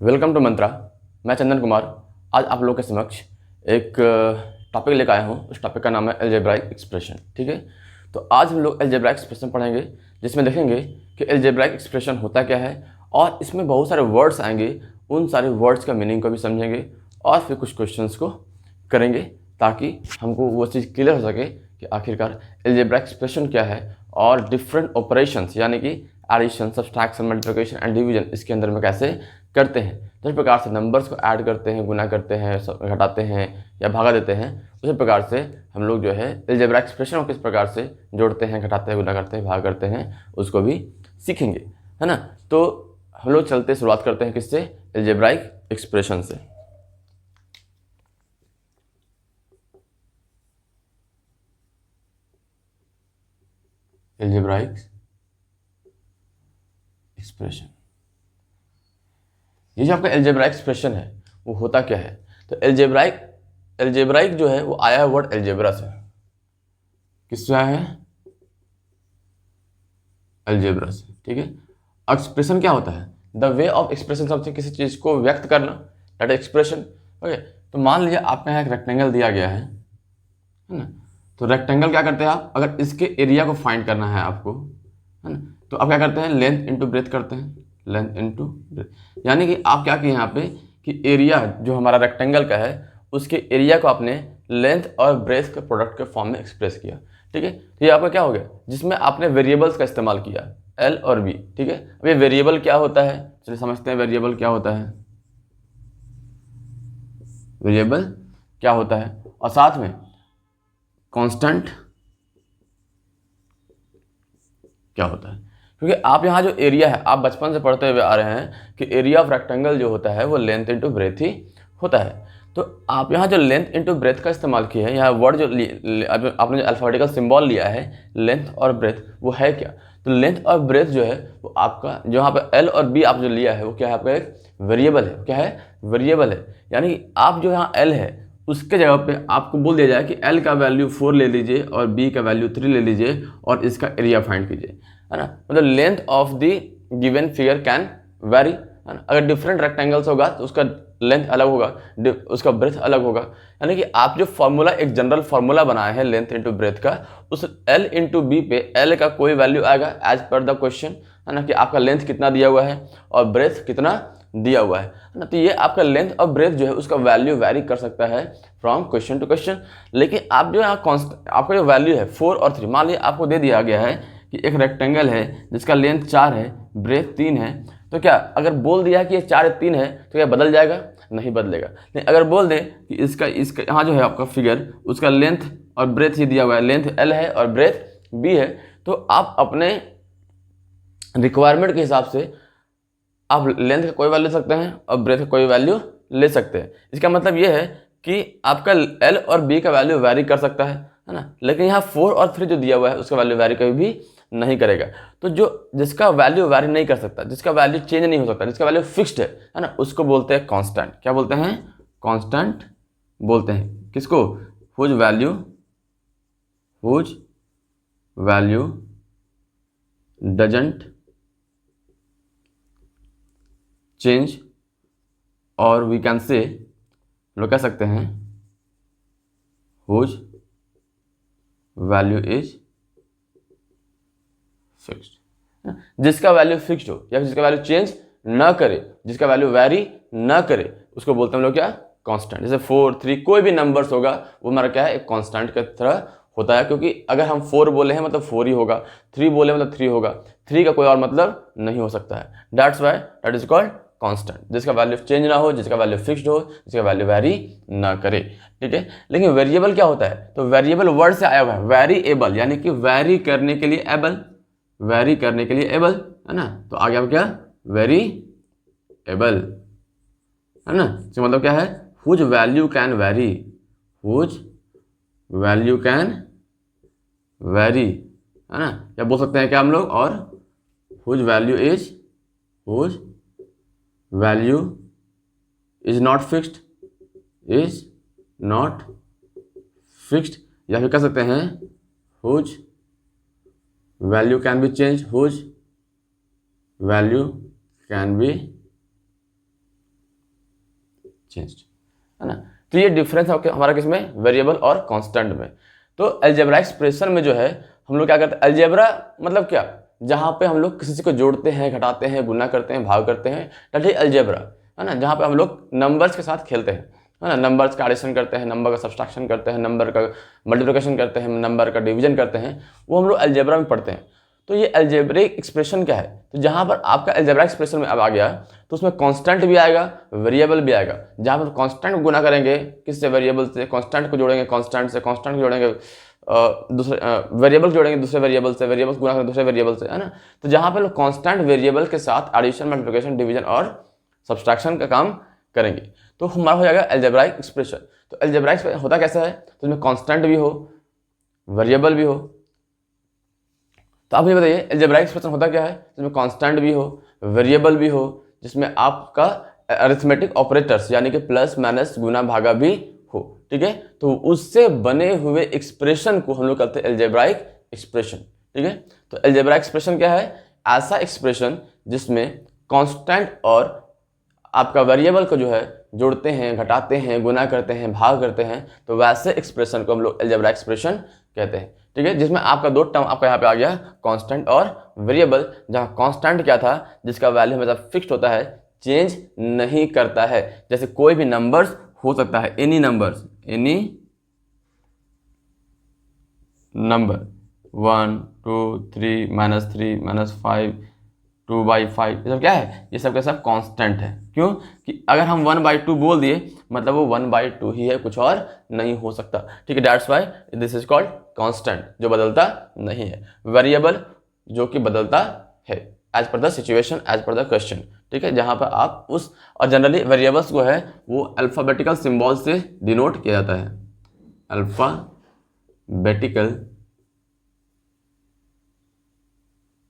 Welcome to मंत्रा। मैं चंदन कुमार आज आप लोगों के समक्ष एक टॉपिक लेकर आया हूँ। उस टॉपिक का नाम है अलजेब्राइक एक्सप्रेशन। ठीक है, तो आज हम लोग अलजेब्राइक एक्सप्रेशन पढ़ेंगे, जिसमें देखेंगे कि अलजेब्राइक एक्सप्रेशन होता क्या है और इसमें बहुत सारे वर्ड्स आएंगे। उन सारे वर्ड्स का मीनिंग को भी समझेंगे और फिर कुछ क्वेश्चंस को करेंगे ताकि हमको वो चीज़ क्लियर हो सके कि आखिरकार अलजेब्राइक एक्सप्रेशन क्या है और डिफरेंट ऑपरेशंस यानी कि addition, subtraction, multiplication and division इसके अंदर में कैसे करते हैं। जिस प्रकार से नंबर्स को ऐड करते हैं, गुना करते हैं, घटाते हैं या भागा देते हैं, उसी प्रकार से हम लोग जो है अलजेब्राइक एक्सप्रेशन को किस प्रकार से जोड़ते हैं, घटाते हैं, गुना करते हैं, भाग करते हैं, उसको भी सीखेंगे, है ना। तो हम लोग चलते शुरुआत करते हैं किससे, अलजेब्राइक एक्सप्रेशन से। अलजेब्राइक एक्सप्रेशन, ये जो आपका अलजेब्राइक एक्सप्रेशन है वो होता क्या है। तो अलजेब्राइक जो है वो आया है वर्ड अलजेब्रा से। किससे आया है? अलजेब्रा से। ठीक है, एक्सप्रेशन क्या होता है? The way of expression something, किसी चीज को व्यक्त करना, दैट एक्सप्रेशन। ओके, तो मान लीजिए आपके यहाँ एक रेक्टेंगल दिया गया है ना। तो रेक्टेंगल क्या करते हैं आप, अगर इसके एरिया को फाइंड करना है आपको, है ना, तो आप क्या करते हैं, लेंथ इंटू ब्रेथ करते हैं, लेंथ इंटू ब्रेथ। यानी कि आप क्या किए यहाँ पे कि एरिया जो हमारा रेक्टेंगल का है उसके एरिया को आपने लेंथ और ब्रेथ के प्रोडक्ट के फॉर्म में एक्सप्रेस किया। ठीक है, तो ये आपका क्या हो गया, जिसमें आपने वेरिएबल्स का इस्तेमाल किया, एल और बी। ठीक है, अब ये वेरिएबल क्या होता है, चलिए समझते हैं वेरिएबल क्या होता है। वेरिएबल क्या होता है और साथ में कांस्टेंट क्या होता है। क्योंकि आप यहाँ जो एरिया है, आप बचपन से पढ़ते हुए आ रहे हैं कि एरिया ऑफ रेक्टेंगल जो होता है वो लेंथ इंटू ब्रेथ ही होता है। तो आप यहाँ जो लेंथ इंटू ब्रेथ का इस्तेमाल किया है, यहाँ वर्ड जो आपने जो अल्फाबेटिकल सिंबल लिया है लेंथ और ब्रेथ, वो है क्या। तो लेंथ और ब्रेथ जो है वो आपका, जो यहाँ पे एल और बी आप जो लिया है वो क्या है, आपका एक वेरिएबल है। क्या है? वेरिएबल है। यानी कि आप जो यहाँ एल है उसके जगह पे आपको बोल दिया जाए कि एल का वैल्यू 4 ले लीजिए और बी का वैल्यू 3 ले लीजिए और इसका एरिया फाइंड कीजिए, है ना। मतलब length of the given figure can vary, है ना। अगर डिफरेंट रेक्टेंगल्स होगा तो उसका लेंथ अलग होगा, उसका ब्रेथ अलग होगा। यानी कि आप जो फॉर्मूला, एक जनरल फॉर्मूला बनाए हैं लेंथ इंटू ब्रेथ का, उस एल इंटू बी पे एल का कोई वैल्यू आएगा एज पर द क्वेश्चन, है ना, कि आपका लेंथ कितना दिया हुआ है और ब्रेथ कितना दिया हुआ है ना। तो ये आपका लेंथ और ब्रेथ जो है उसका वैल्यू वेरी कर सकता है फ्रॉम क्वेश्चन टू क्वेश्चन। लेकिन आप जो यहाँ कॉन्स्टेंट, आपका जो वैल्यू है 4 और 3, मान लीजिए आपको दे दिया गया है कि एक रेक्टेंगल है जिसका लेंथ 4 है, ब्रेथ 3 है, तो क्या अगर बोल दिया है कि ये 4 3 है तो क्या बदल जाएगा? नहीं बदलेगा। लेकिन अगर बोल दे कि इसका यहाँ जो है आपका फिगर, उसका लेंथ और ब्रेथ ही दिया हुआ है, लेंथ एल है और ब्रेथ बी है, तो आप अपने रिक्वायरमेंट के हिसाब से आप लेंथ का कोई वैल्यू ले सकते हैं और ब्रेथ का कोई वैल्यू ले सकते हैं। इसका मतलब ये है कि आपका एल और बी का वैल्यू वैरी कर सकता है ना। लेकिन यहाँ 4 और 3 जो दिया हुआ है उसका वैल्यू वैरी कभी भी नहीं करेगा। तो जो जिसका वैल्यू वैरी नहीं कर सकता, जिसका वैल्यू चेंज नहीं हो सकता, जिसका वैल्यू फिक्स्ड है ना, उसको बोलते हैं कांस्टेंट। क्या बोलते हैं? कांस्टेंट बोलते हैं। किसको? हुज वैल्यू डजंट चेंज, और वी कैन से, लोग कह सकते हैं हुज वैल्यू इज फिक्स्ड। जिसका वैल्यू फिक्स्ड हो या जिसका वैल्यू चेंज ना करे, जिसका वैल्यू वैरी ना करे, उसको बोलते हैं हम लोग क्या? कांस्टेंट। जैसे 4 3 कोई भी नंबर्स होगा वो हमारा क्या है, एक कांस्टेंट की तरह होता है। क्योंकि अगर हम 4 बोले हैं मतलब 4 ही होगा, 3 बोले मतलब 3 होगा, 3 का कोई और मतलब नहीं हो सकता है। That's why that is called constant, जिसका वैल्यू चेंज ना हो, जिसका वैल्यू फिक्स्ड हो, जिसका वैल्यू वैरी ना करे। ठीक है, लेकिन वेरिएबल क्या होता है? तो वेरिएबल वर्ड से आया हुआ है वेरिएबल, यानी कि वैरी करने के लिए एबल, वैरी करने के लिए एबल, है ना। तो आ गया क्या? वेरी एबल, है ना। तो मतलब क्या है? Whose value can vary, whose value can vary, है ना। या बोल सकते हैं क्या हम लोग, और whose value is not fixed, is not fixed. या फिर कह सकते हैं whose value can be change, whose value can be changed, है ना। तो ये डिफरेंस है हमारा किसमें, वेरिएबल और कांस्टेंट में। तो अलजेब्रा एक्सप्रेशन में जो है हम लोग क्या करते हैं, अलजेब्रा मतलब क्या, जहाँ पे हम लोग किसी चीज़ को जोड़ते हैं, घटाते हैं, गुना करते हैं, भाग करते हैं, दैट इज अलजेब्रा, है ना। जहाँ पे हम लोग नंबर्स के साथ खेलते हैं, है ना, नंबर्स का एडिशन करते हैं, नंबर का सब्सट्रैक्शन करते हैं, नंबर का मल्टीप्लिकेशन करते हैं, नंबर का डिवीजन करते हैं, वो हम लोग अलजेब्रा में पढ़ते हैं। तो ये अलजेब्रिक एक्सप्रेशन क्या है, तो जहाँ पर आपका अलजेब्रा एक्सप्रेशन में अब आ गया तो उसमें कांस्टेंट भी आएगा, वेरिएबल भी आएगा। जहाँ पर कांस्टेंट गुना करेंगे किससे, वेरिएबल से, कांस्टेंट को जोड़ेंगे कांस्टेंट से, कांस्टेंट को जोड़ेंगे दूसरे वेरिएबल जोड़ेंगे दूसरे वेरिएबल से, वेरिएबल गुना करेंगे दूसरे वेरिएबल से, है ना। तो जहाँ पर लोग कांस्टेंट वेरिएबल के साथ एडिशन, मल्टीप्लिकेशन, डिवीजन और सब्सट्रैक्शन का काम करेंगे तो हमारा हो जाएगा अलजेब्राइक एक्सप्रेशन। तो अलजेब्राइक एक्सप्रेशन होता कैसा है, तो इसमें कांस्टेंट भी हो, वेरिएबल भी हो। तो आप ये बताइए अलजेब्राइक एक्सप्रेशन होता क्या है, जिसमें कांस्टेंट भी हो, वेरिएबल भी हो, जिसमें आपका अरिथमेटिक ऑपरेटर्स यानी कि प्लस माइनस गुना भागा भी हो, ठीक है। तो उससे बने हुए एक्सप्रेशन को हम लोग कहते हैं अलजेब्राइक एक्सप्रेशन, ठीक है। तो अलजेब्राइक एक्सप्रेशन क्या है, ऐसा एक्सप्रेशन जिसमें कांस्टेंट और आपका वेरिएबल को जो है जोड़ते हैं, घटाते हैं, गुना करते हैं, भाग करते हैं, तो वैसे एक्सप्रेशन को हम लोग अलजेब्राइक एक्सप्रेशन कहते हैं, ठीक है। जिसमें आपका दो टर्म आपका यहाँ पे आ गया, कांस्टेंट और वेरिएबल। जहाँ कांस्टेंट क्या था, जिसका वैल्यू हमेशा फिक्स्ड होता है, चेंज नहीं करता है। जैसे कोई भी नंबर्स हो सकता है, एनी नंबर्स, एनी नंबर 1 2 3 -3 -5 2/5, ये सब क्या है, ये सब का सब कांस्टेंट है। क्यों कि अगर हम 1/2 बोल दिए मतलब वो 1/2 ही है, कुछ और नहीं हो सकता, ठीक है। That's why this is called constant, जो बदलता नहीं है। वेरिएबल जो कि बदलता है as per the situation, as per the question, ठीक है। जहां पर आप उस, और जनरली वेरिएबल्स को है वो अल्फाबेटिकल सिंबल से डिनोट किया जाता है, अल्फाबेटिकल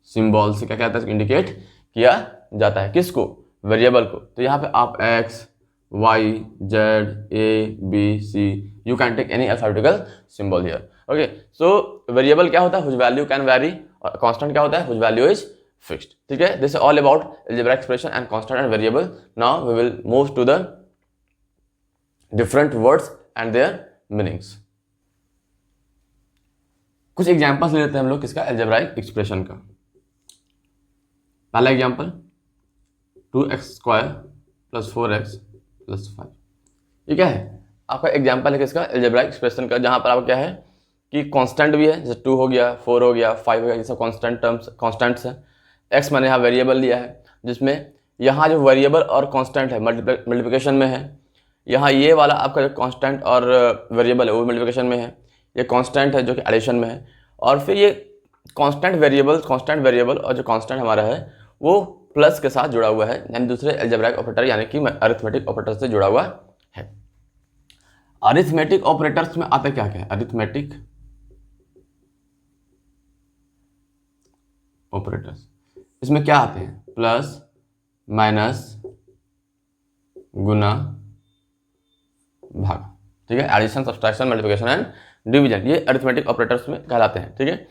सिंबल से क्या कहता है, इंडिकेट किया जाता है, किसको, वेरिएबल को। तो यहाँ पे आप x y z a b c you can take any alphabetical symbol here, okay. So variable क्या होता है, हुज वैल्यू कैन वैरी, और कांस्टेंट क्या होता है, हुज वैल्यू इज फिक्स्ड, ठीक है। This is all about algebraic expression and constant and variable. Now we will move to the different words and their meanings. कुछ एग्जांपल्स ले लेते हैं हम लोग किसका, अलजेब्रिक एक्सप्रेशन का। पहला एग्जाम्पल 2x² + 4x + 5, ये क्या है, आपका एग्जाम्पल है किसका, अलजेब्रिक एक्सप्रेशन का। जहां पर आपका क्या है कि कांस्टेंट भी है, जैसे 2 हो गया, 4 हो गया, 5 हो गया, ये सब कांस्टेंट टर्म्स, कांस्टेंट्स है। x मैंने यहाँ वेरिएबल लिया है, जिसमें यहाँ जो वेरिएबल और कांस्टेंट है मल्टीप्लिकेशन में है। यहाँ ये वाला आपका जो कांस्टेंट और वेरिएबल है वो मल्टीप्लिकेशन में है, ये कांस्टेंट है जो कि एडिशन में है। और फिर ये कांस्टेंट वेरिएबल और जो कांस्टेंट हमारा है वो प्लस के साथ जुड़ा हुआ है, यानी दूसरे अलजेब्रिक ऑपरेटर यानी कि अरिथमेटिक ऑपरेटर से जुड़ा हुआ है। अरिथमेटिक ऑपरेटर्स में आता क्या क्या है, अरिथमेटिक ऑपरेटर्स, इसमें क्या आते हैं, प्लस माइनस गुना भाग, ठीक है। Addition, subtraction, multiplication and division, ये अरिथमेटिक ऑपरेटर्स में कहलाते हैं, ठीक है।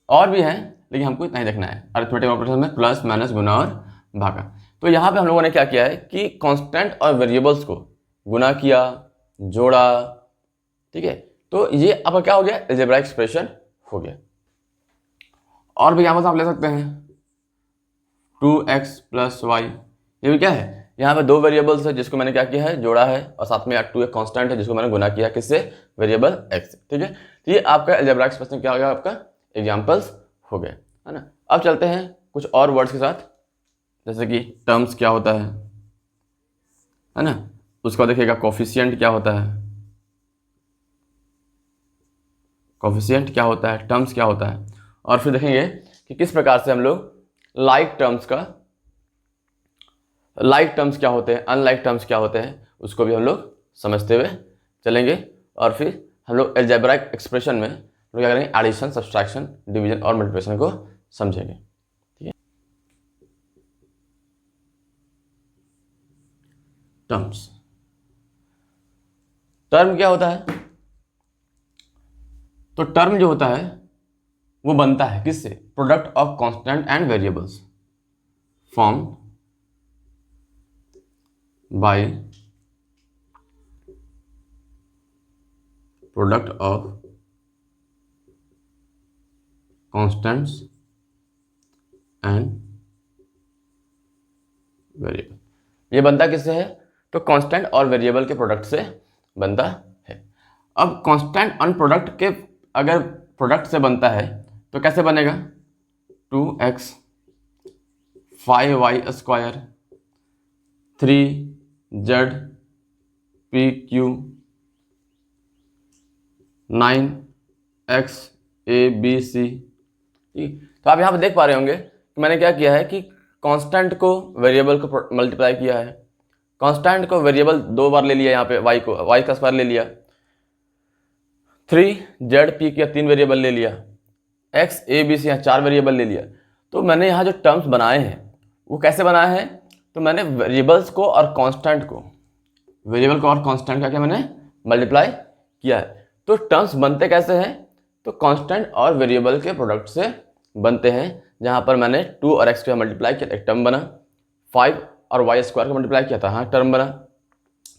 और भी हैं लेकिन हमको इतना ही देखना है, अरिथमेटिक ऑपरेटर्स में प्लस माइनस गुना और भागा। तो यहाँ पे हम लोगों ने क्या किया है कि कांस्टेंट और वेरिएबल्स को गुना किया, जोड़ा, ठीक है। तो ये आपका क्या हो गया, अलजेब्रिक एक्सप्रेशन हो गया। और भी यहाँ पर आप ले सकते हैं 2x + y, ये भी क्या है, यहाँ पे 2 वेरिएबल्स है जिसको मैंने क्या किया है, जोड़ा है, और साथ में 2 एक कांस्टेंट है जिसको मैंने गुना किया किससे, वेरिएबल x, ठीक है। तो ये आपका अलजेब्रिक एक्सप्रेशन क्या हो गया, आपका एग्जाम्पल्स हो गए, है ना। अब चलते हैं कुछ और वर्ड्स के साथ, जैसे कि टर्म्स क्या होता है ना, उसका देखिएगा कोफिशिएंट क्या होता है, कोफिशिएंट क्या होता है, टर्म्स क्या होता है, और फिर देखेंगे कि किस प्रकार से हम लोग लाइक टर्म्स क्या होते हैं, अनलाइक टर्म्स क्या होते हैं, उसको भी हम लोग समझते हुए चलेंगे। और फिर हम लोग अलजेब्रिक एक्सप्रेशन में क्या करेंगे, एडिशन, सब्सट्रैक्शन, डिवीजन और मल्टीप्लिकेशन को समझेंगे, ठीक है। टर्म्स, टर्म क्या होता है, तो टर्म जो होता है वो बनता है किससे, product of constant and variables form by product of constants and variable. ये बनता किससे है? तो कांस्टेंट और वेरिएबल के प्रोडक्ट से बनता है। अब कांस्टेंट और प्रोडक्ट के अगर प्रोडक्ट से बनता है तो कैसे बनेगा? 2x 5y square 3z pq 9x abc। तो आप यहाँ पे देख पा रहे होंगे कि मैंने क्या किया है कि कांस्टेंट को वेरिएबल को मल्टीप्लाई किया है। कांस्टेंट को वेरिएबल 2 बार ले लिया, यहाँ पे y का स्क्वायर ले लिया, 3z p किया 3 वेरिएबल ले लिया, x a b c यहाँ 4 वेरिएबल ले लिया। तो मैंने यहाँ जो टर्म्स बनाए हैं वो कैसे बनाए हैं? तो मैंने वेरिएबल्स को और कांस्टेंट को, वेरिएबल को और कांस्टेंट का क्या मैंने मल्टीप्लाई किया है। तो टर्म्स बनते कैसे हैं? तो कांस्टेंट और वेरिएबल के प्रोडक्ट से बनते हैं, जहाँ पर मैंने 2 और x को मल्टीप्लाई किया, एक टर्म बना, 5 और y स्क्वायर को मल्टीप्लाई किया था, यहाँ एक टर्म बना,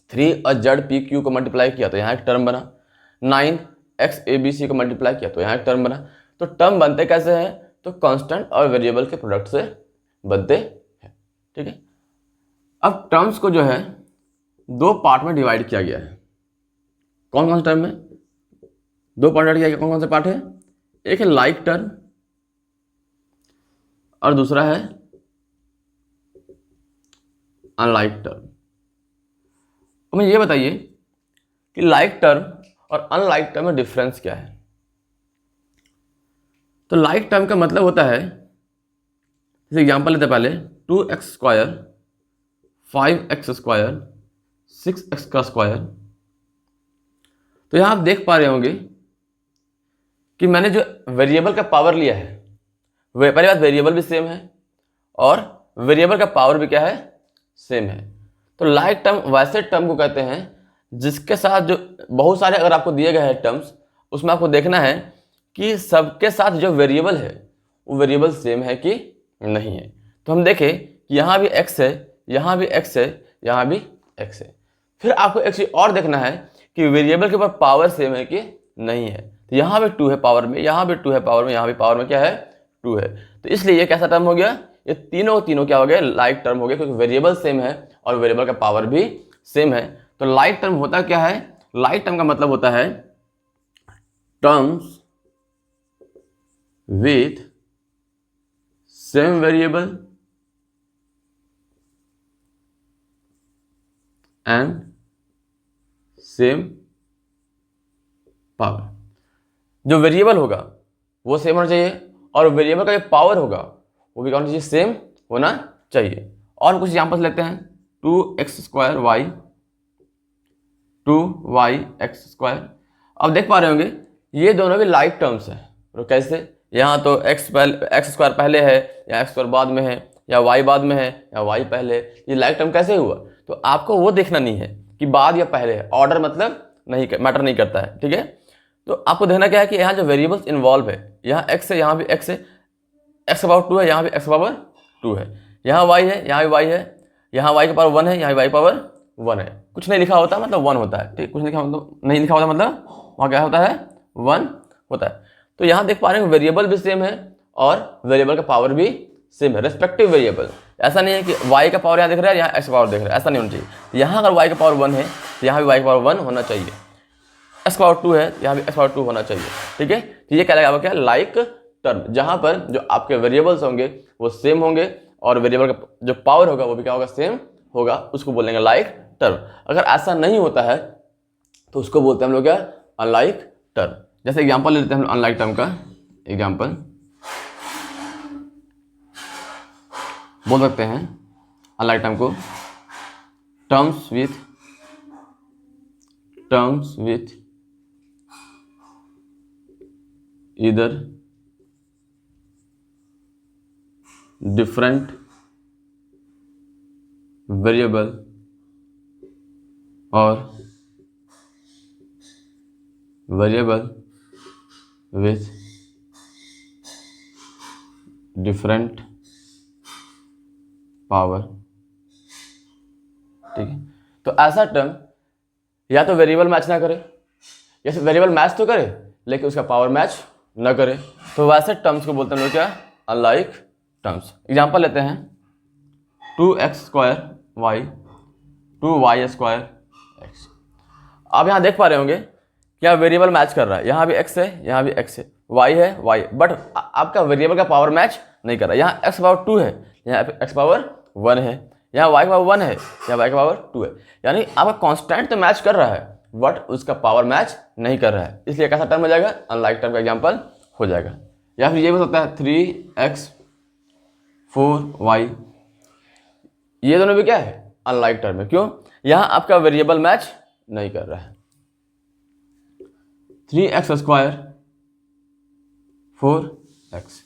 3 और z p q को मल्टीप्लाई किया तो यहाँ एक टर्म बना, 9 x a b c को मल्टीप्लाई किया तो यहाँ एक टर्म बना। तो टर्म बनते कैसे हैं? तो कांस्टेंट और वेरिएबल के प्रोडक्ट से बनते हैं। ठीक है, अब टर्म्स को जो है 2 पार्ट में डिवाइड किया गया है। कौन कौन से टर्म में 2 पार्ट किया गया? कौन कौन से पार्ट है? एक है लाइक टर्म और दूसरा है अनलाइक टर्म। हमें ये बताइए कि लाइक टर्म और अनलाइक टर्म में डिफरेंस क्या है? तो लाइक टर्म का मतलब होता है, जैसे एग्जांपल लेते हैं पहले, 2x square 5x square 6x का स्क्वायर। तो यहां आप देख पा रहे होंगे कि मैंने जो वेरिएबल का पावर लिया है, पहली बात वेरिएबल भी सेम है और वेरिएबल का पावर भी क्या है? सेम है। तो लाइक टर्म वैसे टर्म को कहते हैं जिसके साथ जो बहुत सारे अगर आपको दिए गए हैं टर्म्स, उसमें आपको देखना है कि सबके साथ जो वेरिएबल है वो वेरिएबल सेम है कि नहीं है। तो हम देखें कि यहाँ भी x है, यहाँ भी x है, यहाँ भी x है। फिर आपको एक चीज और देखना है कि वेरिएबल के ऊपर पावर सेम है कि नहीं है। तो यहाँ भी 2 है पावर में, यहाँ भी 2 है पावर में, यहाँ भी पावर में क्या है? 2 है। तो इसलिए ये कैसा टर्म हो गया? ये तीनों क्या हो गए? लाइक टर्म हो गया, क्योंकि वेरिएबल सेम है और वेरिएबल का पावर भी सेम है। तो लाइक टर्म होता क्या है? लाइक टर्म का मतलब होता है terms with same variable and same power. जो वेरिएबल होगा वो सेम होना चाहिए और वेरिएबल का जो पावर होगा वो भी क्या होना चाहिए? सेम होना चाहिए। और कुछ एग्जांपल्स लेते हैं। 2x square y 2yx square. अब देख पा रहे होंगे ये दोनों भी लाइक टर्म्स हैं। तो कैसे? यहाँ तो x स्क्वायर पहले है या x स्क्वायर बाद में है या y बाद में है या y पहले। ये लाइक टर्म कैसे हुआ? तो आपको वो देखना नहीं है कि बाद या पहले है, ऑर्डर मतलब नहीं मैटर नहीं करता है। ठीक है, तो आपको देखना क्या है कि यहाँ जो वेरिएबल्स इन्वॉल्व है, यहाँ x है, यहाँ भी x है, x पावर 2 है, यहाँ भी x पावर 2 है, यहाँ y है, यहाँ भी y है, यहाँ y का पावर 1 है, यहाँ भी y पावर 1 है। कुछ नहीं लिखा होता मतलब 1 होता है। ठीक, कुछ नहीं लिखा होता मतलब वहाँ क्या होता है? 1 होता है। तो यहाँ देख पा रहे हैं वेरिएबल भी सेम है और वेरिएबल का पावर भी सेम है, रेस्पेक्टिव वेरिएबल। ऐसा नहीं है कि y का पावर यहाँ दिख रहा है, यहाँ x का पावर दिख रहा है, ऐसा नहीं होना चाहिए। यहाँ अगर y का पावर 1 है तो यहाँ भी y का पावर 1 होना चाहिए, x पावर 2 है यहाँ भी x पावर 2 होना चाहिए। ठीक है, तो ये क्या लगा क्या? लाइक टर्म, जहाँ पर जो आपके वेरिएबल्स होंगे वो सेम होंगे और वेरिएबल का जो पावर होगा वो भी क्या होगा? सेम होगा, उसको बोलेंगे लाइक टर्म। अगर ऐसा नहीं होता है तो उसको बोलते हैं हम लोग क्या? Unlike term. जैसे एग्जांपल लेते हैं हम अनलाइक टर्म का। एग्जांपल बोल सकते हैं अनलाइक टर्म को terms with either different variable और वेरिएबल विथ डिफरेंट पावर। ठीक है, तो ऐसा टर्म या तो वेरिएबल मैच ना करे या फिर वेरिएबल मैच तो करे लेकिन उसका पावर मैच न करे, तो वैसे टर्म्स को बोलते हैं लोग क्या, अनलाइक टर्म्स। एग्जांपल लेते हैं 2x² y 2y² x। आप यहाँ देख पा रहे होंगे क्या वेरिएबल मैच कर रहा है, यहाँ भी x है, यहाँ भी x है, y है y, बट आपका वेरिएबल का पावर मैच नहीं कर रहा है। यहाँ x पावर 2 है, यहाँ पे x पावर 1 है, यहाँ y पावर 1 है, यहाँ y पावर 2 है, यानी आपका कांस्टेंट तो मैच कर रहा है बट उसका पावर मैच नहीं कर रहा है, इसलिए कैसा टर्म हो जाएगा, अनलाइक टर्म का एग्जांपल हो जाएगा। या फिर ये हो सकता है 3x 4y, ये दोनों भी क्या है, अनलाइक टर्म है। क्यों, यहाँ आपका वेरिएबल मैच नहीं कर रहा है। 3x² 4x,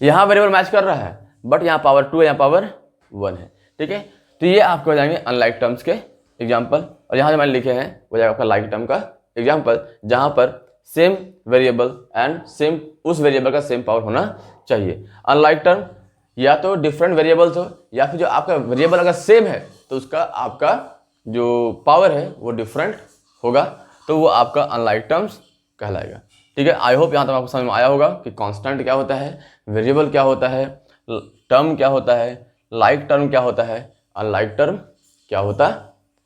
यहाँ वेरिएबल मैच कर रहा है बट यहाँ पावर 2 है, यहाँ पावर 1 है, ठीक है। तो ये आपको हो जाएंगे अनलाइक टर्म्स के एग्जाम्पल, और यहाँ जो मैंने लिखे हैं वो जाएगा आपका लाइक टर्म का एग्जाम्पल, जहाँ पर सेम वेरिएबल एंड सेम उस वेरिएबल का सेम पावर होना चाहिए। अनलाइक टर्म या तो डिफरेंट वेरिएबल्स हो, या फिर जो आपका वेरिएबल अगर सेम है तो उसका आपका जो पावर है वो डिफरेंट होगा, तो वो आपका अनलाइक टर्म्स कहलाएगा, ठीक है। आई होप यहाँ तक आपको समझ में आया होगा कि कांस्टेंट क्या होता है, वेरिएबल क्या होता है, टर्म क्या होता है, लाइक टर्म क्या होता है, अनलाइक टर्म क्या होता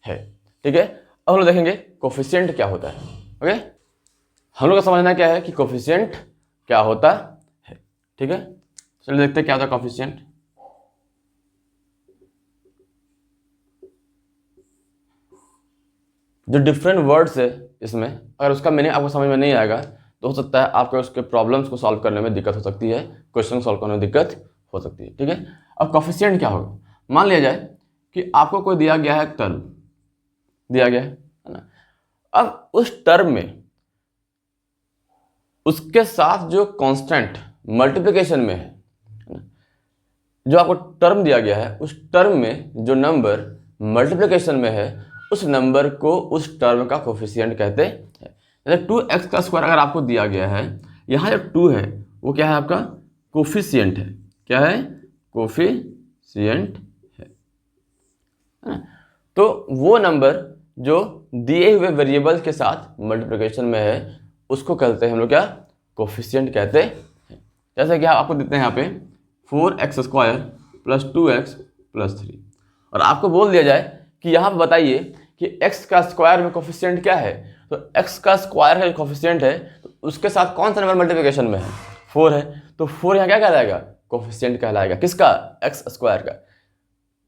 है, ठीक है। अब हम लोग देखेंगे कोफिशिएंट क्या होता है। ओके, हम लोग को समझना क्या है कि कोफिशिएंट क्या होता है, ठीक है। चलिए देखते हैं क्या होता है कोफिशिएंट। जो डिफरेंट वर्ड्स है इसमें, अगर उसका मीनिंग आपको समझ में नहीं आएगा तो हो सकता है आपको उसके प्रॉब्लम्स को सॉल्व करने में दिक्कत हो सकती है, क्वेश्चन सॉल्व करने में दिक्कत हो सकती है, ठीक है। अब कोफिशिएंट क्या होगा, मान लिया जाए कि आपको कोई दिया गया है टर्म, दिया गया है ना, अब उस टर्म में उसके साथ जो कांस्टेंट मल्टीप्लिकेशन में है, जो आपको टर्म दिया गया है उस टर्म में जो नंबर मल्टीप्लिकेशन में है उस नंबर को उस टर्म का कोफिशिएंट कहते हैं। जैसे 2x² अगर आपको दिया गया है, यहाँ जो 2 है वो क्या है, आपका कोफिशिएंट है, क्या है, कोफिशिएंट है ना? तो वो नंबर जो दिए हुए वेरिएबल के साथ मल्टीप्लिकेशन में है उसको कहते हैं हम लोग क्या, कोफिशिएंट कहते हैं। जैसे कि आपको देते हैं यहाँ पे 4x² + 2x + 3, और आपको बोल दिया जाए कि यहाँ पे बताइए कि x का स्क्वायर में कोफिशिएंट क्या है, तो x का स्क्वायर है कोफिशिएंट है, तो उसके साथ कौन सा नंबर मल्टीप्लिकेशन में है, 4 है, तो 4 यहाँ क्या कहलाएगा, कोफिशिएंट कहलाएगा, किसका, x² का।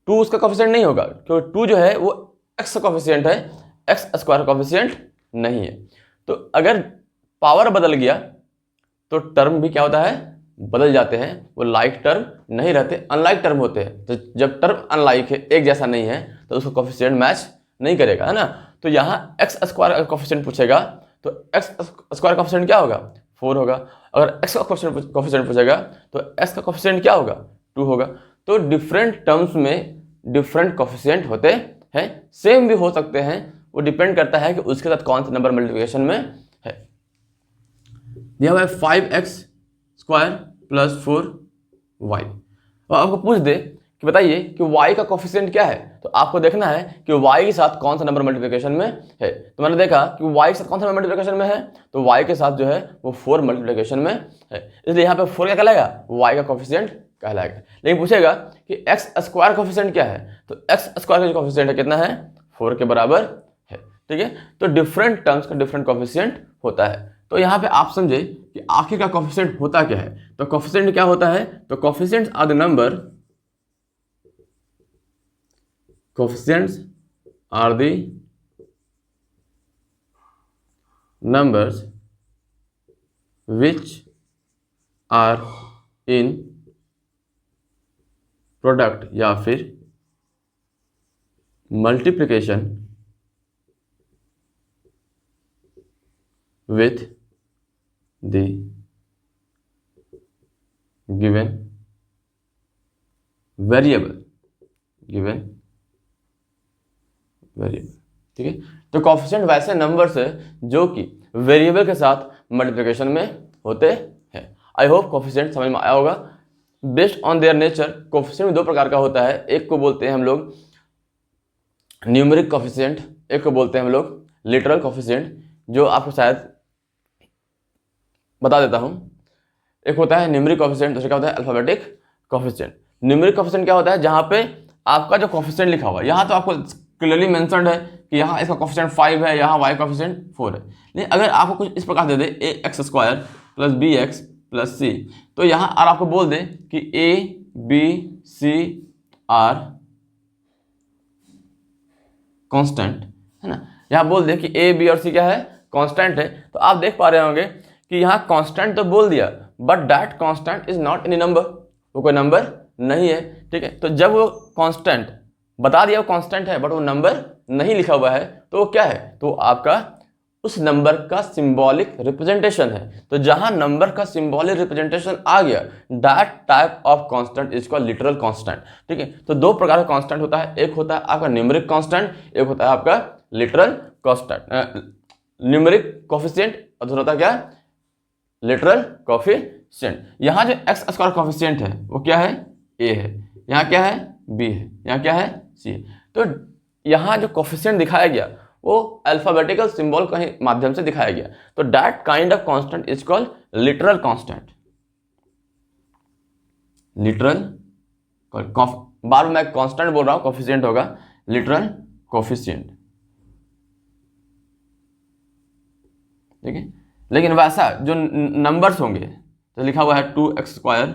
2 उसका कोफिशिएंट नहीं होगा क्योंकि 2 जो है वो x का कोफिशिएंट है, x² कोफिशिएंट नहीं है। तो अगर पावर बदल गया तो टर्म भी क्या होता है, बदल जाते हैं, वो लाइक टर्म नहीं रहते, अनलाइक टर्म होते हैं। तो जब टर्म अनलाइक है, एक जैसा नहीं है, तो उसको कोफिशिएंट मैच नहीं करेगा, है ना। तो यहाँ x² का कोफिशिएंट पूछेगा तो x² कोफिशिएंट क्या होगा, 4 होगा। अगर x का कोफिशिएंट पूछेगा तो x का कोफिशिएंट क्या होगा, 2 होगा। तो डिफरेंट टर्म्स में डिफरेंट कोफिशिएंट होते हैं, सेम भी हो सकते हैं, वो डिपेंड करता है कि उसके साथ कौन सा नंबर मल्टीप्लिकेशन में है। दिया हुआ है 5x² + 4y, और आपको पूछ दे कि बताइए कि y का कोफिशिएंट क्या है, तो आपको देखना है कि y के साथ कौन सा नंबर मल्टीप्लिकेशन में है। तो मैंने देखा कि y के साथ कौन सा नंबर मल्टीप्लिकेशन में है, तो y के साथ जो है वो 4 मल्टीप्लिकेशन में है, इसलिए यहाँ पे 4 क्या कहलाएगा, y का कोफिशिएंट कहलाएगा। लेकिन पूछेगा कि x² कोफिशिएंट क्या है, तो x² का जो कोफिशिएंट है कितना है, 4 के बराबर है, ठीक है। तो डिफरेंट टर्म्स का डिफरेंट कोफिशिएंट होता है। तो यहाँ पे आप समझे कि आखिर का कोफिशिएंट होता क्या है। तो कोफिशिएंट क्या होता है, तो coefficients are the number, coefficients are the numbers which are in product या फिर multiplication with the given variable, ठीक है। तो कोफिशिएंट वैसे नंबर्स है जो कि वेरिएबल के साथ मल्टीप्लिकेशन में होते हैं। आई होप कोफिशिएंट समझ में आया होगा। Based on their nature coefficient 2 प्रकार का होता है, एक को बोलते हैं हम लोग न्यूमेरिक कोफिशिएंट, एक को बोलते हैं हम लोग लिटरल कोफिशिएंट। जो आपको शायद बता देता हूँ। एक होता है न्यूमेरिक कोफिशिएंट, दूसरा क्या होता है अल्फाबेटिक कोफिशिएंट। न्यूमेरिक कोफिशिएंट क्या होता है, जहाँ पे आपका जो कोफिशिएंट लिखा हुआ है, यहाँ तो आपको क्लियरली मेंशन्ड है कि यहाँ इसका कोफिशिएंट 5 है, यहाँ y कोफिशिएंट 4 है। लेकिन अगर आपको कुछ इस प्रकार दे दे ax square plus bx plus c, तो यहाँ और आपको बोल दे कि a b c r constant है ना, यहाँ बोल दे कि a b और c क्या है, कांस्टेंट है। तो आप देख पा रहे होंगे कि यहाँ कांस्टेंट तो बोल दिया, but that constant is not any number, वो कोई नंबर नहीं है। ठीक है, तो जब वो कांस्टेंट बता दिया वो कांस्टेंट है बट वो नंबर नहीं लिखा हुआ है, तो वो क्या है, तो आपका उस नंबर का सिंबॉलिक रिप्रेजेंटेशन है। तो जहां नंबर का सिंबॉलिक रिप्रेजेंटेशन आ गया, that type of constant is called literal constant. ठीक है, तो दो प्रकार का कांस्टेंट होता है, एक होता है आपका न्यूमेरिक कांस्टेंट, एक होता है आपका लिटरल कांस्टेंट, न्यूमेरिक कोफिशिएंट, और दूसरा होता है क्या, लिटरल कोफिशिएंट। यहाँ जो एक्स स्क्वायर कोफिशिएंट है वो क्या है, ए है, यहाँ क्या है, बी है, यहाँ क्या है, सी है। तो यहाँ जो कोफिशिएंट दिखाया गया वो अल्फाबेटिकल सिंबल के माध्यम से दिखाया गया। तो that kind of constant is called literal constant. Literal, बार मैं कांस्टेंट बोल रहा हूं, कोफिशिएंट होगा लिटरल कोफिशिएंट। ठीक है, लेकिन वैसा जो नंबर्स होंगे तो लिखा हुआ है 2x square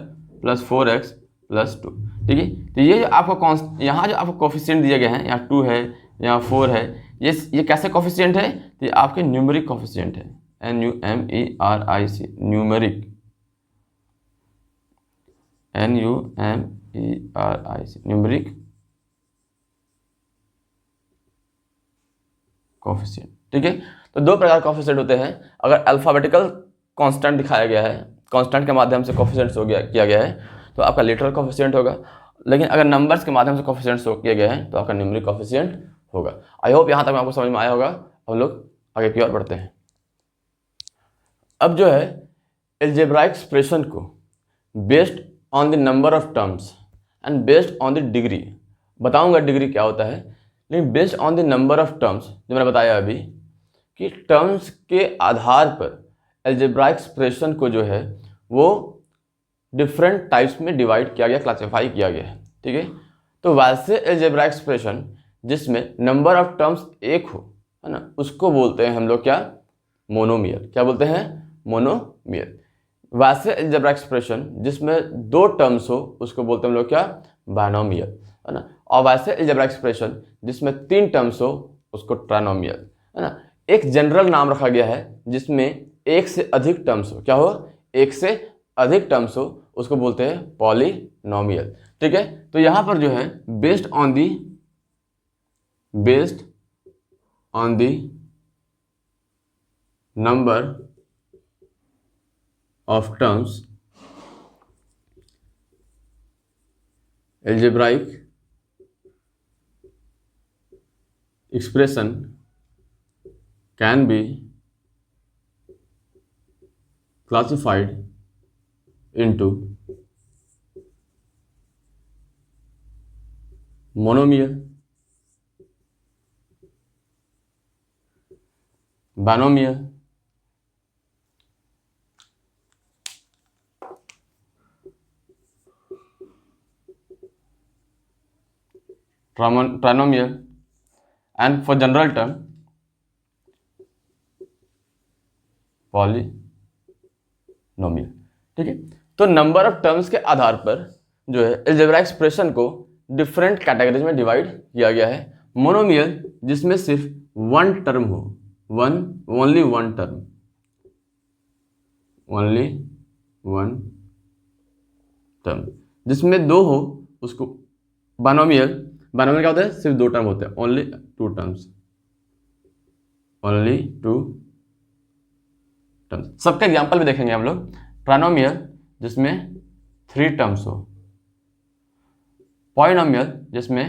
plus 4x plus 2। ठीक है, तो ये जो आपको यहाँ जो आपको कोफिशिएंट दिए गए हैं, यहाँ 2 है, यहाँ 4 है, ये कैसे कोफिशिएंट है, तो ये आपके न्यूमेरिक कोफिशिएंट है, NUMERIC, numeric, NUMERIC, numeric coefficient. ठीक है, तो दो प्रकार के कोफिशिएंट होते हैं। अगर अल्फाबेटिकल कांस्टेंट दिखाया गया है, कांस्टेंट के माध्यम से कोफिशिएंट्स हो गया किया गया है, तो आपका लिटरल कोफिशिएंट होगा। लेकिन अगर नंबर्स के माध्यम से कोफिशिएंट्स किए गए हैं तो आपका न्यूमेरिक कोफिशिएंट होगा। आई होप यहाँ तक आपको समझ में आया होगा। हम लोग आगे की ओर बढ़ते हैं। अब जो है अलजेब्राइक एक्सप्रेशन को based on the number of terms and based on the degree, बताऊंगा डिग्री क्या होता है, लेकिन based on the number of terms जो मैंने बताया अभी कि टर्म्स के आधार पर अलजेब्राइक एक्सप्रेशन को जो है वो डिफरेंट टाइप्स में डिवाइड किया गया, क्लासिफाई किया गया है। ठीक है, तो वैसे अलजेब्राइक एक्सप्रेशन जिसमें नंबर ऑफ टर्म्स एक हो, है ना, उसको बोलते हैं हम लोग क्या, मोनोमियल। क्या बोलते हैं, मोनोमियल। वैसे अलजेब्राइक एक्सप्रेशन जिसमें दो टर्म्स हो उसको बोलते हैं हम लोग क्या, बायनोमियल, है ना। और वैसे अलजेब्राइक एक्सप्रेशन जिसमें 3 टर्म्स हो उसको ट्राइनोमियल, है ना। एक जनरल नाम रखा गया है जिसमें एक से अधिक टर्म्स हो, क्या हो, एक से अधिक टर्म्स हो, उसको बोलते हैं पॉलिनोमियल। ठीक है, तो यहां पर जो है based on the number of terms algebraic expression can be classified into monomial, binomial, trinomial, and for general term polynomial। ठीक है, तो नंबर ऑफ टर्म्स के आधार पर जो है अलजेब्राइक एक्सप्रेशन को डिफरेंट कैटेगरीज में डिवाइड किया गया है। मोनोमियल जिसमें सिर्फ वन टर्म हो, only one term, only one term, जिसमें दो हो उसको बायनोमियल। बायनोमियल क्या होता है, सिर्फ 2 टर्म होते हैं, ओनली 2 टर्म्स, ओनली 2 टर्म्स। सबका एग्जांपल भी देखेंगे हम लोग। ट्राइनोमियल जिसमें 3 टर्म्स हो, पॉलिनोमियल जिसमें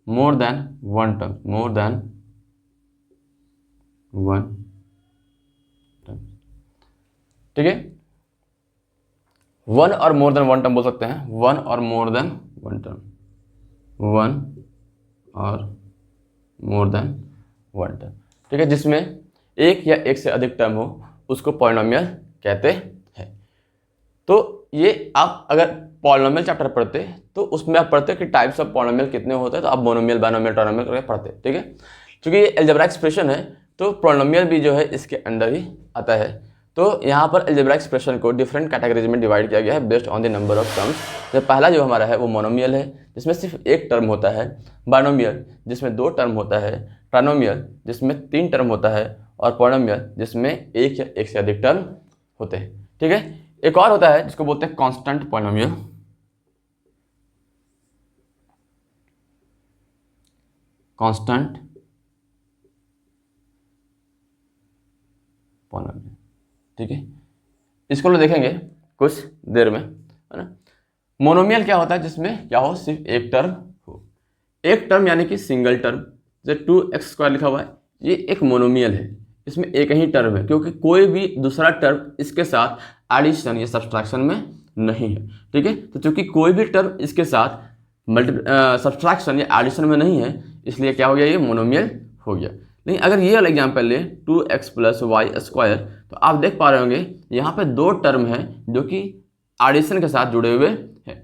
more than 1 term, more than 1 term. ठीक है, 1 और मोर देन 1 टर्म बोल सकते हैं, 1 और मोर देन 1 टर्म, 1 और मोर देन 1 टर्म। ठीक है, जिसमें एक या एक से अधिक टर्म हो उसको पॉलिनोमियल कहते हैं। तो ये आप अगर पॉलिनोमियल चैप्टर पढ़ते तो उसमें आप पढ़ते कि टाइप्स ऑफ पॉलिनोमियल कितने होते हैं, तो आप मोनोमियल, बाइनोमियल, ट्राइनोमियल करके पढ़ते, ठीक है। क्योंकि ये अलजेब्रा एक्सप्रेशन है तो पॉलिनोमियल भी जो है इसके अंडर ही आता है। तो यहाँ पर अलजेब्रा एक्सप्रेशन को डिफरेंट कैटेगरीज में डिवाइड किया गया है based on the number of terms. तो पहला जो हमारा है वो मोनोमियल है जिसमें सिर्फ एक टर्म होता है, बाइनोमियल जिसमें 2 टर्म होता है, ट्राइनोमियल जिसमें 3 टर्म होता है, और पॉलिनोमियल जिसमें एक या एक से अधिक टर्म होते हैं, ठीक है। एक और होता है जिसको बोलते हैं कांस्टेंट पॉलिनोमियल। कांस्टेंट पॉलिनोमियल, ठीक है। इसको लोग देखेंगे कुछ देर में, है ना। मोनोमियल क्या होता है, जिसमें क्या हो, सिर्फ एक टर्म हो। एक टर्म यानी कि सिंगल टर्म, जैसे 2x² लिखा हुआ है, ये एक मोनोमियल है, इसमें एक ही टर्म है क्योंकि कोई भी दूसरा टर्म इसके साथ एडिशन या सब्सट्रैक्शन में नहीं है, ठीक है। तो चूंकि कोई भी टर्म इसके साथ सब्सट्रैक्शन या एडिशन में नहीं है, इसलिए क्या हो गया, ये मोनोमियल हो गया। लेकिन अगर ये वाला एग्जाम्पल ले 2x + y², तो आप देख पा रहे होंगे यहाँ पे 2 टर्म है जो कि एडिशन के साथ जुड़े हुए हैं,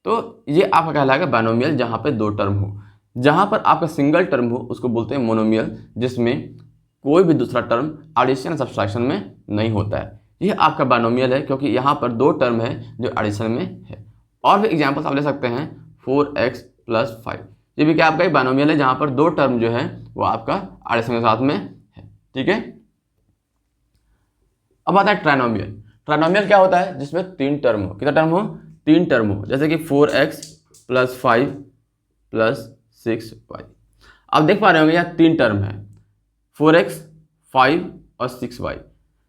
तो ये आपका कहलाएगा बाइनोमियल जहाँ पे 2 टर्म हो। जहाँ पर आपका सिंगल टर्म हो उसको बोलते हैं मोनोमियल, जिसमें कोई भी दूसरा टर्म एडिशन या सब्सट्रैक्शन में नहीं होता है। यह आपका बाइनोमियल है क्योंकि यहाँ पर 2 टर्म है जो एडिशन में है। और भी एग्जाम्पल्स आप ले सकते हैं 4x + 5, ये भी क्या आपका एक बाइनोमियल है जहाँ पर 2 टर्म जो है वो आपका एडिशन के साथ में है, ठीक है। अब आता है ट्राइनोमियल। ट्राइनोमियल क्या होता है, जिसमें 3 टर्म हो। कितना टर्म हो, 3 टर्म हो, जैसे कि 4x + 5 + 6y। आप देख पा रहे होंगे यहाँ 3 टर्म है, 4x, 5 और 6y।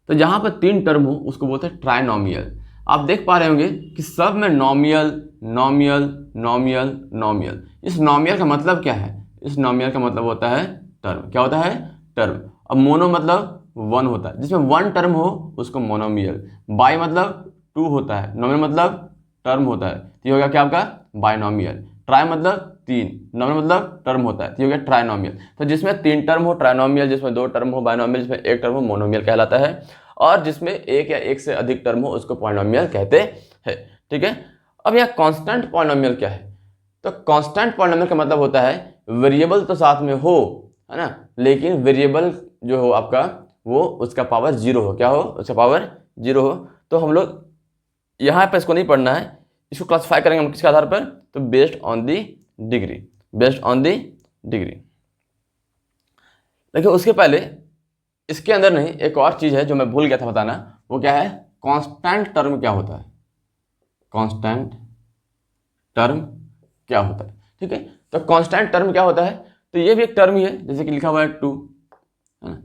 तो जहाँ पर 3 टर्म हो उसको बोलते हैं ट्राइनोमियल। आप देख पा रहे होंगे कि सब में नोमियल नोमियल नोमियल नोमियल। इस नोमियल का मतलब क्या है, इस नोमियल का मतलब होता है टर्म। क्या होता है, टर्म। अब मोनो मतलब 1 होता है, जिसमें 1 टर्म हो उसको मोनोमियल। बाई मतलब 2 होता है, नोमियल मतलब टर्म होता है, तो ये हो गया क्या आपका बाइनोमियल। ट्राई मतलब 3, नोमियल मतलब टर्म होता है, तो ये हो गया ट्राइनोमियल। तो जिसमें 3 टर्म हो ट्राइनोमियल, जिसमें 2 टर्म हो बाइनोमियल, जिसमें 1 टर्म हो मोनोमियल कहलाता है, और जिसमें एक या एक से अधिक टर्म हो उसको पॉलिनोमियल कहते हैं, ठीक है। अब यहाँ कांस्टेंट पॉलिनोमियल क्या है, तो कांस्टेंट पॉलिनोमियल का मतलब होता है वेरिएबल तो साथ में हो, है ना, लेकिन वेरिएबल जो हो आपका वो उसका पावर 0 हो। क्या हो, उसका पावर 0 हो। तो हम लोग यहाँ पर इसको नहीं पढ़ना है, इसको क्लासिफाई करेंगे हम किसके आधार पर, तो based on the degree, based on the degree. देखिए उसके पहले इसके अंदर नहीं, एक और चीज है जो मैं भूल गया था बताना, वो क्या है, कांस्टेंट टर्म क्या होता है। कांस्टेंट टर्म क्या होता है, ठीक है। तो कांस्टेंट टर्म क्या होता है, तो ये भी एक टर्म ही है, जैसे कि लिखा हुआ है 2, है ना।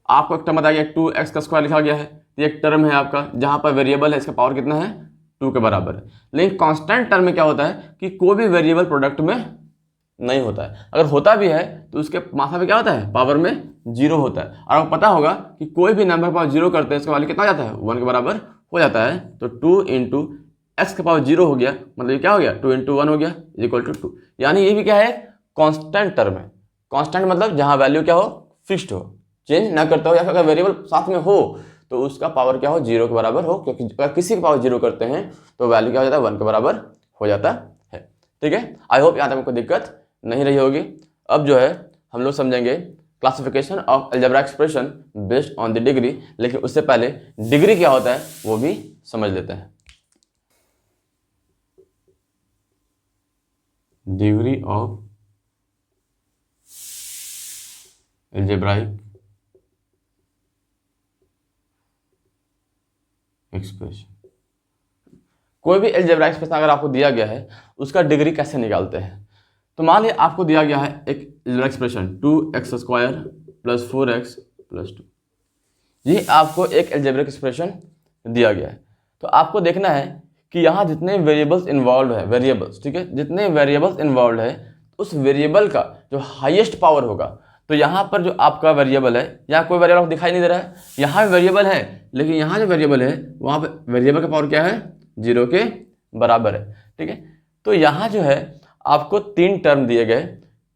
आपको एक टर्म बताया गया 2x² लिखा गया है, तो ये एक टर्म है आपका जहां पर वेरिएबल है, इसका पावर कितना है, 2 के बराबर है। लेकिन कांस्टेंट टर्म में क्या होता है कि कोई भी वेरिएबल प्रोडक्ट में नहीं होता है, अगर होता भी है तो उसके मात्रा में क्या होता है, पावर में 0 होता है। और आपको पता होगा कि कोई भी नंबर पावर 0 करते हैं इसका वैल्यू कितना हो जाता है, 1 के बराबर हो जाता है। तो 2 × x का पावर 0 हो गया, मतलब ये क्या हो गया, 2 × 1 हो गया = 2। यानी ये भी क्या है, कांस्टेंट टर्म है। कांस्टेंट मतलब जहां वैल्यू क्या हो, फिक्स्ड हो, चेंज ना करता हो, या फिर अगर वेरिएबल साथ में हो तो उसका पावर क्या हो, 0 के बराबर हो। क्योंकि अगर किसी का पावर 0 करते हैं तो वैल्यू क्या हो जाता है, 1 के बराबर हो जाता है, ठीक है। आई होप यहाँ तक आपको दिक्कत नहीं रही होगी। अब जो है हम लोग समझेंगे classification of algebra expression based on the degree, लेकिन उससे पहले डिग्री क्या होता है वो भी समझ लेते हैं। Degree of algebraic expression. कोई भी अलजेब्राइक एक्सप्रेशन अगर आपको दिया गया है उसका डिग्री कैसे निकालते हैं, तो मान लिया आपको दिया गया है एक अलजेब्राइक एक्सप्रेशन 2x² + 4x + 2, ये आपको एक अलजेब्रिक एक्सप्रेशन दिया गया है। तो आपको देखना है कि यहाँ जितने वेरिएबल्स इन्वॉल्व है, वेरिएबल्स, ठीक है, जितने वेरिएबल्स इन्वॉल्व है उस वेरिएबल का जो हाईएस्ट पावर होगा, तो यहाँ पर जो आपका वेरिएबल है, यहाँ कोई वेरिएबल आपको दिखाई नहीं दे रहा है, यहाँ वेरिएबल है, लेकिन यहाँ जो वेरिएबल है वहाँ पर वेरिएबल का पावर क्या है, 0 के बराबर है, ठीक है। तो यहाँ जो है आपको 3 टर्म दिए गए,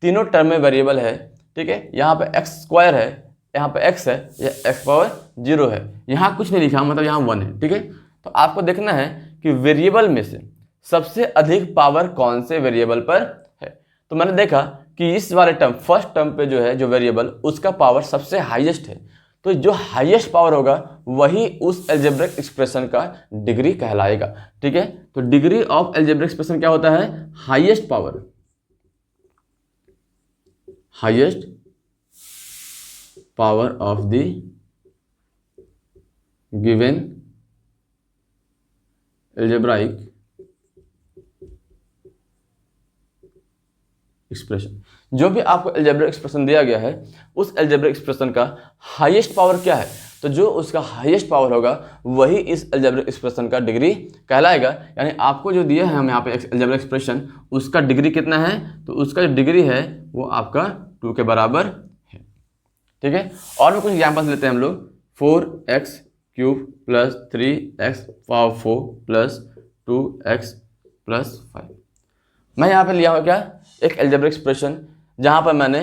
तीनों टर्म में वेरिएबल है, ठीक है। यहाँ पे x² है, यहाँ पे x है, या x पावर 0 है, यहाँ कुछ नहीं लिखा मतलब यहाँ 1 है, ठीक है। तो आपको देखना है कि वेरिएबल में से सबसे अधिक पावर कौन से वेरिएबल पर है। तो मैंने देखा कि इस वाले टर्म, फर्स्ट टर्म पे जो है जो वेरिएबल, उसका पावर सबसे हाईएस्ट है। तो जो हाईएस्ट पावर होगा वही उस अलजेब्रिक एक्सप्रेशन का डिग्री कहलाएगा, ठीक है। तो डिग्री ऑफ अलजेब्रिक एक्सप्रेशन क्या होता है? Highest power, highest power of the given algebraic expression. जो भी आपको अलजेब्रिक एक्सप्रेशन दिया गया है, उस अलजेब्रिक एक्सप्रेशन का हाईएस्ट पावर क्या है? तो जो उसका हाईएस्ट पावर होगा वही इस अलजेब्रिक एक्सप्रेशन का डिग्री कहलाएगा। यानी आपको जो दिया है हम यहाँ पे अलजेब्रिक एक्सप्रेशन, उसका डिग्री कितना है? तो उसका जो डिग्री है वो आपका 2 के बराबर है, ठीक है। और भी कुछ एग्जाम्पल्स लेते हैं हम लोग। 4x³ + 3x power 4 + 2x + 5। मैं यहाँ पे लिया हूँ क्या? एक अलजेब्रिक एक्सप्रेशन जहाँ पर मैंने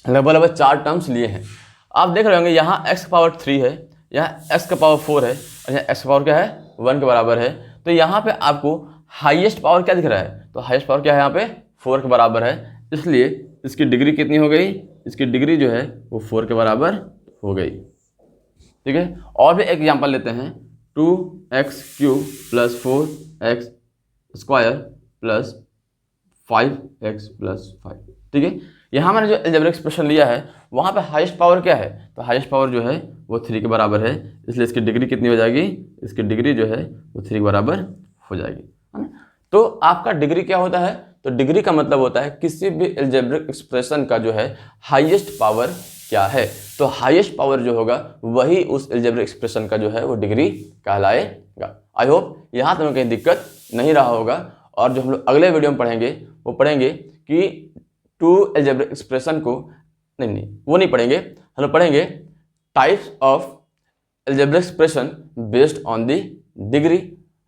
लगभग 4 टर्म्स लिए हैं। आप देख रहे होंगे यहाँ x पावर 3 है, यहाँ x का पावर 4 है, और यहाँ x पावर क्या है? 1 के बराबर है। तो यहाँ पे आपको हाईएस्ट पावर क्या दिख रहा है? तो हाईएस्ट पावर क्या है यहाँ पे? 4 के बराबर है। इसलिए इसकी डिग्री कितनी हो गई? इसकी डिग्री जो है वो 4 के बराबर हो गई, ठीक है। और भी एक एग्जाम्पल लेते हैं। 2x³ + 4x² + 5x + 5, ठीक है। यहाँ मैंने जो अलजेब्रिक एक्सप्रेशन लिया है वहाँ पे हाईएस्ट पावर क्या है? तो हाईएस्ट पावर जो है वो 3 के बराबर है। इसलिए इसकी डिग्री कितनी हो जाएगी? इसकी डिग्री जो है वो 3 के बराबर हो जाएगी, है ना। तो आपका डिग्री क्या होता है? तो डिग्री का मतलब होता है किसी भी अलजेब्रिक एक्सप्रेशन का जो है हाईएस्ट पावर क्या है। तो हाईएस्ट पावर जो होगा वही उस अलजेब्रिक एक्सप्रेशन का जो है वो डिग्री कहलाएगा। आई होप यहाँ तक कहीं दिक्कत नहीं रहा होगा। और जो हम लोग अगले वीडियो में पढ़ेंगे वो पढ़ेंगे कि 2 अलजेब्रिक एक्सप्रेशन को नहीं वो नहीं पढ़ेंगे। हम लोग पढ़ेंगे types of algebraic expression based on the degree,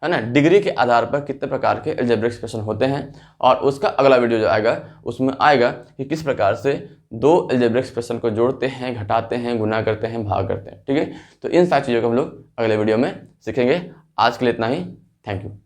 है ना। डिग्री के आधार पर कितने प्रकार के अलजेब्रिक एक्सप्रेशन होते हैं। और उसका अगला वीडियो जो आएगा उसमें आएगा कि किस प्रकार से 2 अलजेब्रिक एक्सप्रेशन को जोड़ते हैं, घटाते हैं, गुना करते हैं, भाग करते हैं, ठीक है। तो इन सारी चीज़ों को हम लोग अगले वीडियो में सीखेंगे। आज के लिए इतना ही। Thank you.